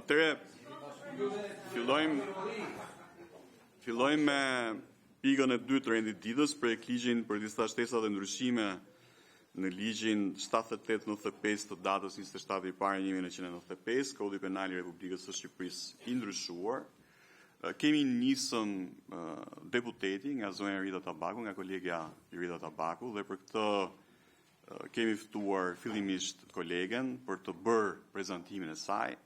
Atëre, fillojmë me pikën e dytë të rendit ditës për ligjin për disa shtesa dhe ndryshime në ligjin 78/95 të datës 27/1/1995, Kodi Penal i Republikës së Shqipërisë i ndryshuar. Kemi nisën deputeti nga zonja Rita Tabaku, nga kolegja Rita Tabaku, dhe për këtë kemi ftuar fillimisht kolegen për të bërë prezantimin e saj,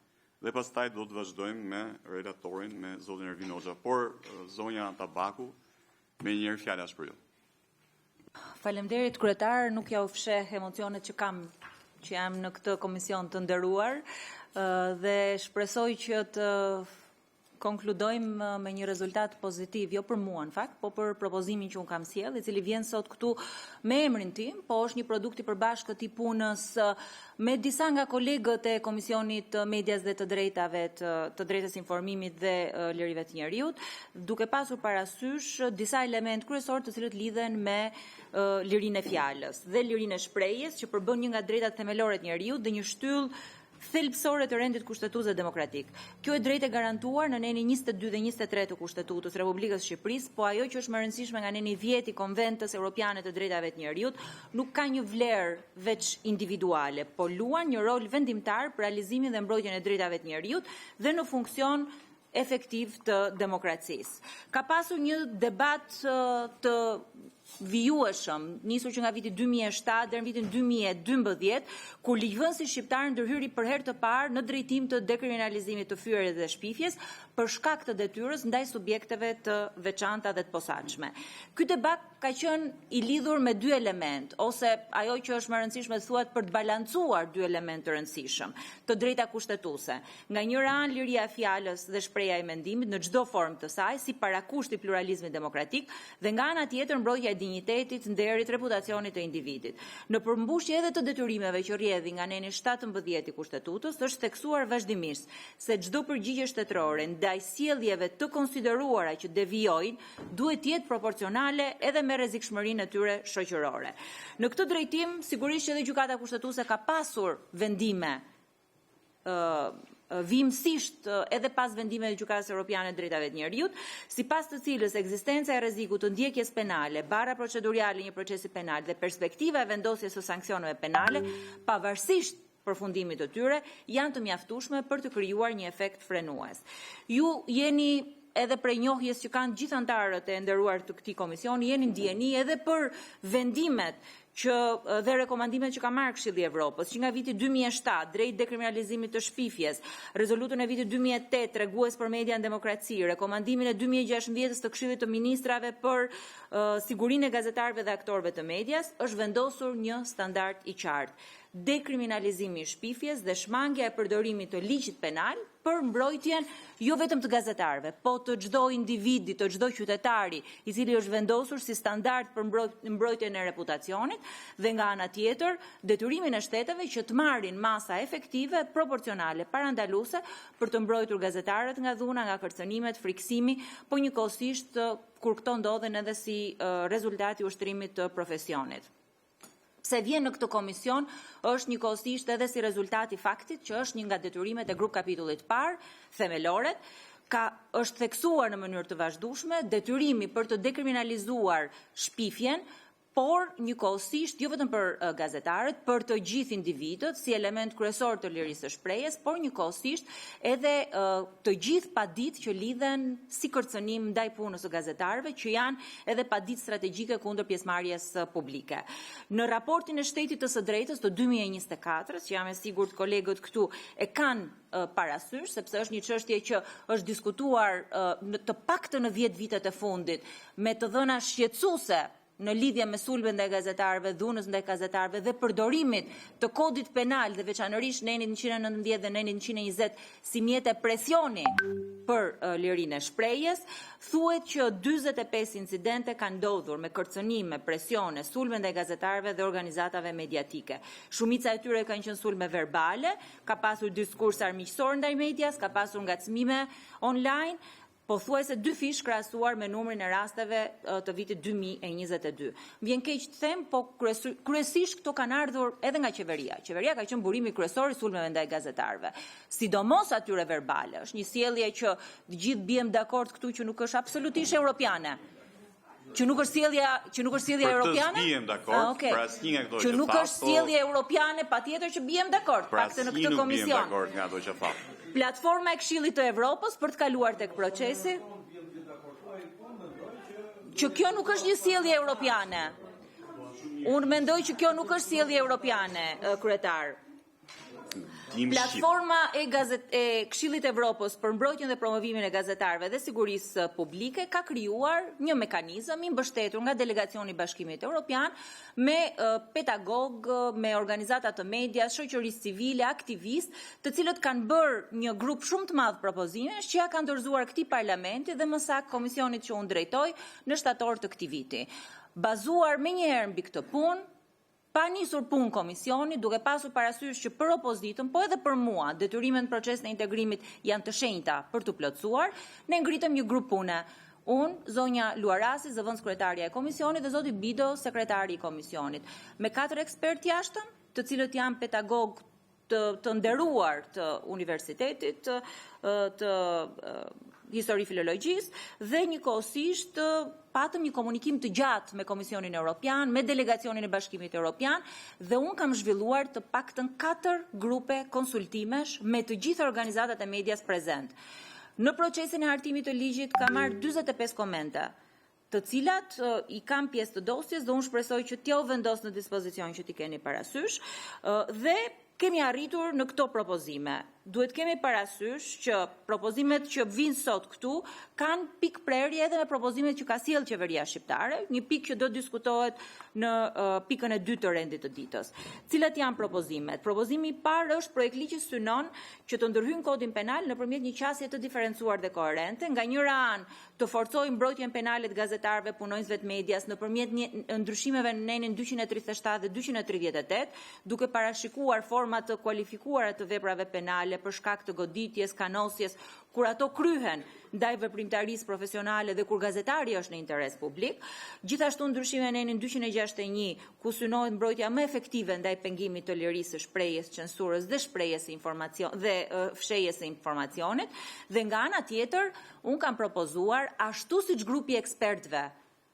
dhe pastaj do të vazhdojmë me relatorin, me zotin Ervin Hoxha. Por, zonja Tabaku, me njërë fjala është për ju. Faleminderit kryetar, nuk ja u fsheh emocionet që kam, që jam në këtë komision të nderuar, dhe shpresoj që të konkludojmë me një rezultat pozitiv, jo për mua në fakt, po për propozimin që unë kam sjell, i cili vjen sot këtu me emrin tim, po është një produkt i përbashkët i punës me disa nga kolegët e Komisionit Medias dhe të drejtave, të drejtës informimit dhe lirive të njerëzit, duke pasur parasysh disa element kryesor të cilët lidhen me lirinë e fjalës dhe lirinë e shprehjes, që përbën një nga drejtat themelore të njerëzit dhe një shtyllë thelbësore të rendit kushtetues dhe demokratik. Kjo e drejtë e garantuar në nenin 22 dhe 23 të Kushtetutës Republikës Shqipërisë, po ajo që është më e rëndësishme nga neni 10 i Konventës Europiane të Drejtave të Njerëzit, nuk ka një vlerë veç individuale, po luan një rol vendimtar për realizimin dhe mbrojtjen e drejtave të njerëzit dhe në funksion efektiv të demokracisë. Ka pasur një debat të vijueshëm, nisur që nga viti 2007 deri në vitin 2012, kur ligjvënësi shqiptar ndërhyri për herë të parë në drejtim të dekriminalizimit të fyerjes dhe shpifjes për shkak të detyrës ndaj subjekteve të veçanta dhe të posaçme. Ky debat ka qenë i lidhur me dy element, ose ajo që është më e rëndësishme thuhet për të balancuar dy element të rëndësishëm, të drejta kushtetuese. Nga njëra anë liria e fjalës dhe shprehja e mendimit në çdo formë të saj si parakusht i pluralizmit demokratik, dhe nga ana tjetër mbrojtja e dinjitetit, nderit, reputacionit të individit. Në përmbushje edhe të detyrimeve që rrjedhin nga neni 17 i Kushtetutës, është theksuar vazhdimisht se çdo përgjigje shtetërore ndaj sjelljeve të konsideruara që devijojnë duhet të jetë proporcionale edhe me rrezikshmërinë e tyre shoqërore. Në këtë drejtim, sigurisht që edhe Gjykata Kushtetuese ka pasur vendime vimësisht edhe pas vendimeve të Gjykatës Europiane të Drejtave të Njerëzit, sipas të cilës ekzistenca e rrezikut të ndjekjes penale, bara procedurale i një procesi penal dhe perspektiva e vendosjes së sanksioneve penale, pavarësisht përfundimit të tyre, janë të mjaftueshme për të krijuar një efekt frenues. Ju jeni edhe prej njohjes që kanë gjithë anëtarët e nderuar të këtij komisioni, jeni ndjeni edhe për vendimet dhe rekomandimet që ka marrë Këshilli i Evropës, që nga viti 2007 drejt dekriminalizimit të shpifjes, rezolutën e vitit 2008 tregues për media në demokraci, rekomandimin e 2016 të Këshillit të Ministrave për sigurinë e gazetarëve dhe aktorëve të medias, është vendosur një standard i qartë. Dekriminalizimi i shpifjes dhe shmangja e përdorimit të ligjit penal për mbrojtjen jo vetëm të gazetarëve, po të çdo individi, të çdo qytetari, i cili është vendosur si standard për mbrojtjen e reputacionit, dhe nga ana tjetër detyrimin e shteteve që të marrin masa efektive proporcionale parandaluese për të mbrojtur gazetarët nga dhuna, nga kërcënimet, friksimi, po njëkohësisht kur këto ndodhen edhe si rezultat i ushtrimit të profesionit. Pse vjen në këtë komision është njëkohësisht edhe si rezultat i faktit që është një nga detyrimet e grup kapitullit parë, themeloret, është theksuar në mënyrë të vazhdueshme detyrimi për të dekriminalizuar shpifjen, por njëkohësisht jo vetëm për gazetarët, për të gjithë individët si element kryesor të lirisë së shprehjes, por njëkohësisht edhe të gjithë paditë që lidhen si kërcënim ndaj punës së gazetarëve, që janë edhe paditë strategjike kundër pjesëmarrjes publike. Në raportin e Shtetit të së Drejtës të 2024, që jam e sigurt kolegët këtu e kanë parasysh, sepse është një çështje që është diskutuar të paktën në 10 vitet e fundit me të dhëna shqetësuese në lidhje me sulmen ndaj gazetarëve, dhunës ndaj gazetarëve dhe përdorimit të kodit penal dhe veçanërisht në enin 119 dhe në enin 120 si mjete presioni për lirinë e shprehjes, thuhet që 45 incidente kanë ndodhur me kërcënime, presione, sulme ndaj gazetarëve dhe organizatave mediatike. Shumica e tyre kanë qenë sulme verbale, ka pasur diskurs armiqësor ndaj medias, ka pasur ngacmime online, pothuajse 2 fish krahasuar me numrin e rasteve të vitit 2022. Vjen keq të them, po kryesisht këto kanë ardhur edhe nga qeveria. Qeveria ka qenë burimi kryesor i sulmeve ndaj gazetarëve. Sidomos atyre verbale. Është një sjellje që të gjithë bijem dakord këtu që nuk është absolutisht europiane. Që nuk është sjellja europiane? Për të bijem dakord, për asnjë nga këto që që nuk është sjellje europiane, patjetër që bijem dakord, paktën në këtë komision. Bijem dakord nga ato që thash. Platforma e Këshillit të Evropës për të kaluar tek procesi, që kjo nuk është një sjellje europiane. Unë mendoj që kjo nuk është sjellje europiane, kryetar. Platforma e Këshillit të Evropës për mbrojtjen dhe promovimin e gazetarëve dhe sigurisë publike ka krijuar një mekanizëm i mbështetur nga delegacioni i Bashkimit Evropian me pedagog, me organizata të medias, shoqërisë civile, aktivistë, të cilët kanë bërë një grup shumë të madh propozimesh që ja kanë dorëzuar këtij parlamenti dhe më saktë komisionit që unë drejtoj në shtator të këtij viti. Bazuar menjëherë mbi këtë punë, pa nisur punë komisioni, duke pasur parasysh që për opozitën, po edhe për mua, detyrimet në proces në integrimit janë të shenjta për të plotësuar, ne ngritëm një grup pune. Unë, zonja Luarasi, zëvendës kryetaria e komisionit dhe zoti Bido, sekretari i komisionit, me 4 ekspertë jashtëm, të cilët janë pedagog të nderuar të universitetit, të histori filologjisë dhe njëkohësisht patëm një komunikim të gjatë me Komisionin Evropian, me delegacionin e Bashkimit Evropian dhe unë kam zhvilluar të paktën 4 grupe konsultimesh me të gjitha organizatat e medias prezent. Në procesin e hartimit të ligjit ka marrë 45 komente, të cilat i kam pjesë të dosjes dhe unë shpresoj që t'ja u vendos në dispozicion që t'i keni parasysh dhe kemi arritur në këto propozime. Duhet kemi parasysh që propozimet që vinë sot këtu kanë pikë prerje edhe me propozimet që ka sjellë qeveria shqiptare, një pikë që do diskutohet në pikën e 2 të rendit të ditës. Cilat janë propozimet? Propozimi i parë është projekt ligji synon që të ndërhyjë kodin penal nëpërmjet një qasje të diferencuar dhe koherente, nga njëra anë të forcojë mbrojtjen penale të gazetarëve, punonjësve të medias nëpërmjet ndryshimeve në nenin 237 dhe 238, duke parashikuar forma të kualifikuara të veprave penale për shkak të goditjes, kanosjes, kur ato kryhen ndaj veprimtarisë profesionale dhe kur gazetari është në interes publik. Gjithashtu ndryshime në nenin 261, ku synohet mbrojtja më efektive ndaj pengimit të lirisë së shprehjes, censurës dhe shprehjes së informacionit dhe fshehjes së informacionit, dhe nga ana tjetër, unë kam propozuar ashtu siç grupi i ekspertëve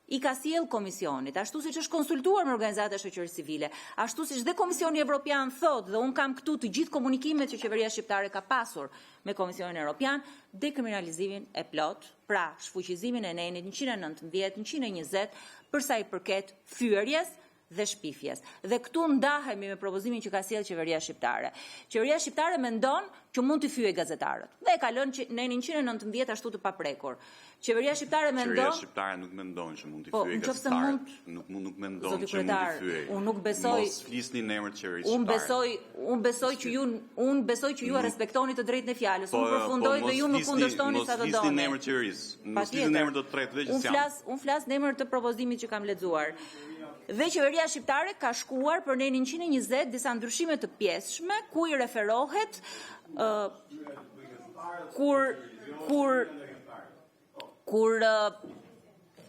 i ka sjell komisionit, ashtu siç është konsultuar me organizata shoqërisë civile, ashtu siç dhe Komisioni Evropian thot, dhe un kam këtu të gjithë komunikimet që qeveria shqiptare ka pasur me Komisionin Evropian, dekriminalizimin e plot, pra shfuqizimin e nenit 119, 120 për sa i përket fyerjes dhe shpifjes. Dhe këtu ndahemi me propozimin që ka sjell qeveria shqiptare. Qeveria shqiptare mendon që mund të fyejë gazetarët. Dhe e ka lënë nenin 119 ashtu të paprekur. Qeveria shqiptare mendon. Qeveria shqiptare nuk mendon që mund të fyejë gazetarët. Nuk mendon që mund të fyejë. Unë nuk besoj. Mos flisni në emër të qeverisë shqiptare. Unë besoj që ju respektoni të drejtën e fjalës. Unë përfundoj dhe ju nuk kundërshtoni sa të doni. Mos flisni në emër të qeverisë. Mos flisni në emër të tretëve që janë. Unë flas në emër të propozimit që kam lexuar. Dhe qeveria shqiptare ka shkuar për nenin 120 disa ndryshime të pjesshme ku i referohet kur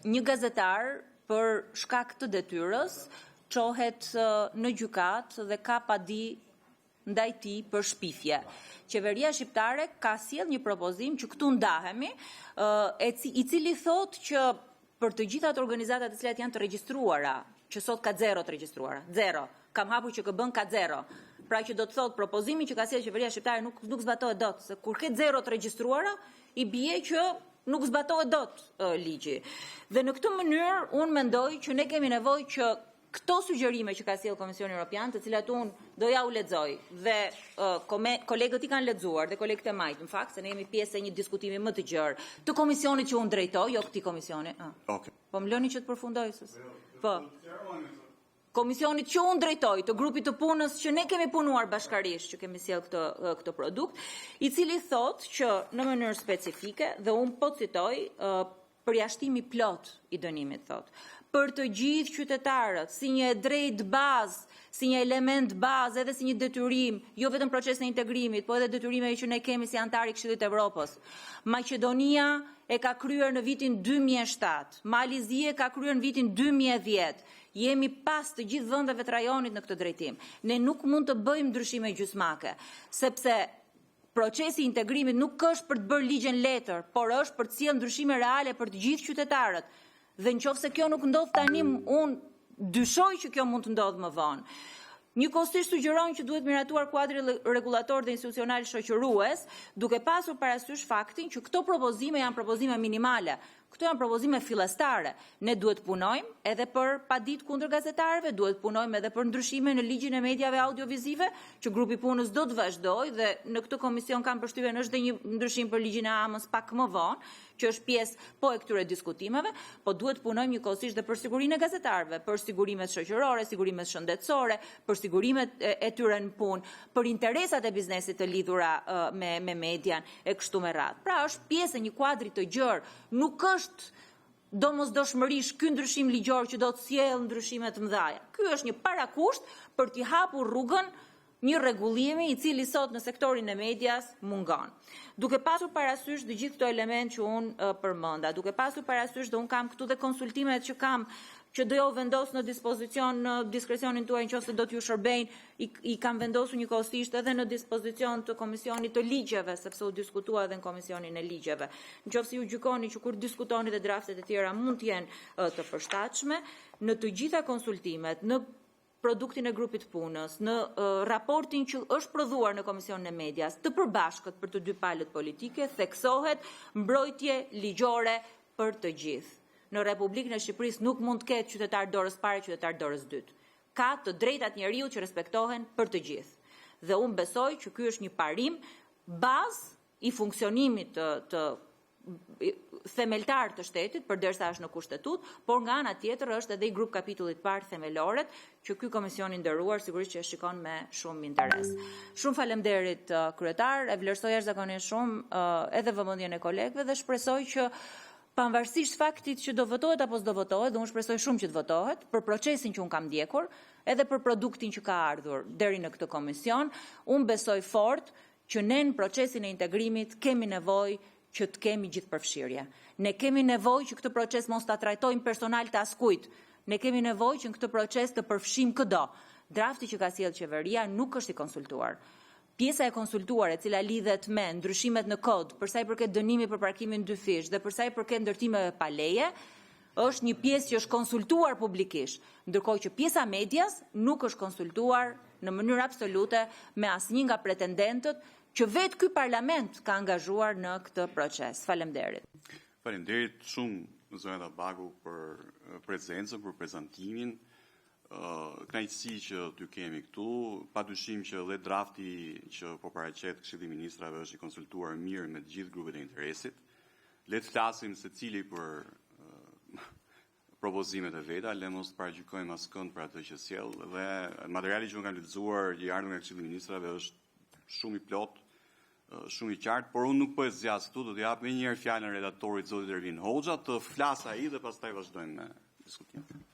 një gazetar për shkak të detyrës çohet në gjykat dhe ka padi ndaj tij për shpifje. Qeveria shqiptare ka sjell një propozim që këtu ndahemi, i cili thotë që për të gjitha ato organizatat të cilat janë të regjistruara, që sot ka 0 të regjistruara, 0. Kam hapur që KB-n ka 0. Pra që do të thotë propozimi që ka sjellë qeveria shqiptare nuk zbatohet dot, se kur ke 0 të regjistruara, i bie që nuk zbatohet dot ligji. Dhe në këtë mënyrë unë mendoj që ne kemi nevojë që këto sugjerime që ka sjellë Komisioni Evropian, të cilat unë do ja u lexoj dhe kolegët i kanë lexuar dhe kolegët e majt, në fakt, se ne jemi pjesë e një diskutimi më të gjerë të komisionit që unë drejtoj, jo këtij komisioni. Okay. Po më lëni që të përfundoj sës. Po. Komisionit që unë drejtoj, të grupit të punës që ne kemi punuar bashkarisht, që kemi sjell këtë produkt, i cili thotë që në mënyrë specifike dhe unë po citoj, përjashtimi plot i dënimit thotë, për të gjithë qytetarët, si një drejt bazë, si një element bazë edhe si një detyrim, jo vetëm procesin e integrimit, po edhe detyrime që ne kemi si antar i Këshillit të Evropës. Maqedonia e ka kryer në vitin 2007, Malizia ka kryer në vitin 2010. Jemi pas të gjithë vendeve të rajonit në këtë drejtim. Ne nuk mund të bëjmë ndryshime gjysmake, sepse procesi i integrimit nuk është për të bërë ligjen letër, por është për të sjellë ndryshime reale për të gjithë qytetarët. Dhe nëse kjo nuk ndodh tani, unë dyshoj që kjo mund të ndodhë më vonë. Njëkohësisht sugjerojnë që duhet miratuar kuadri rregullator dhe institucional shoqërues, duke pasur parasysh faktin që këto propozime janë propozime minimale. Këto janë propozime fillestare. Ne duhet punojmë edhe për paditë kundër gazetarëve, duhet punojmë edhe për ndryshime në ligjin e mediave audiovizive, që grupi punës do të vazhdojë dhe në këtë komision kam përshtypjen është dhe një ndryshim për ligjin e amës pak më vonë, që është pjesë po e këtyre diskutimeve, po duhet punojmë njëkohësisht dhe për sigurinë e gazetarëve, për sigurimet shoqërore, sigurimet shëndetësore, për sigurimet e tyre në punë, për interesat e biznesit të lidhura me median e kështu me radhë. Pra është pjesë e një kuadri të gjerë, nuk është domosdoshmërisht ky ndryshim ligjor që do të sjellë ndryshime të mëdha. Ky është një parakusht për t'i hapur rrugën një rregullimi i cili sot në sektorin e medias mungon. Duke pasur parasysh të gjithë këto elementë që unë përmenda, duke pasur parasysh dhe unë kam këtu dhe konsultimet që do jo vendos në dispozicion në diskrecionin tuaj nëse do t'ju shërbejnë, i kam vendosur njëkohësisht edhe në dispozicion të Komisionit të Ligjeve, sepse u diskutua edhe në Komisionin e Ligjeve. Nëse ju gjykoni që kur diskutoni dhe draftet e tjera mund të jenë të përshtatshme, në të gjitha konsultimet, në produktin e grupit punës, në raportin që është prodhuar në Komisionin e Medias, të përbashkët për të dy palët politike, theksohet mbrojtje ligjore për të gjithë. Në Republikën e Shqipërisë nuk mund të ketë qytetar dorës parë, qytetar dorës dytë. Ka të drejtat njeriu që respektohen për të gjithë. Dhe unë besoj që ky është një parim bazë i funksionimit të themeltar të shtetit, përderisa është në kushtetut, por nga ana tjetër është edhe i grup kapitullit parë themeloret, që ky komision i nderuar sigurisht që e shikon me shumë interes. Shumë faleminderit kryetar, e vlerësoj jashtëzakonisht shumë edhe vëmendjen e kolegëve dhe shpresoj që pavarësisht faktit që do votohet apo s'do votohet, dhe unë shpresoj shumë që të votohet, për procesin që unë kam ndjekur, edhe për produktin që ka ardhur deri në këtë komision, unë besoj fort që ne në procesin e integrimit kemi nevojë që të kemi gjithë përfshirje. Ne kemi nevojë që këtë proces mos ta trajtojmë personal të askujt. Ne kemi nevojë që në këtë proces të përfshijmë çdo. Drafti që ka sjellë qeveria nuk është i konsultuar. Pjesa e konsultuar e cila lidhet me ndryshimet në kod, për sa i përket dënimit për parkimin dy fish dhe për sa i përket ndërtimeve pa leje, është një pjesë që është konsultuar publikisht, ndërkohë që pjesa medias nuk është konsultuar në mënyrë absolute me asnjë nga pretendentët që vetë ky parlament ka angazhuar në këtë proces. Faleminderit. Faleminderit shumë zonja Tabaku për prezencën, për prezantimin. Kënaqësi që ty kemi këtu, padyshim që dhe drafti që po paraqet Këshilli i Ministrave është i konsultuar mirë me të gjithë grupet e interesit. Le të flasim secili për propozimet e veta, le mos të paragjykojmë askënd për atë që sjell, dhe materiali që unë kam lexuar i ardhur nga Këshilli i Ministrave është shumë i plot, shumë i qartë, por unë nuk po e zgjas këtu, do të jap më një herë fjalën redaktorit zotit Ervin Hoxha të flasë ai dhe pastaj vazhdojmë me diskutimin.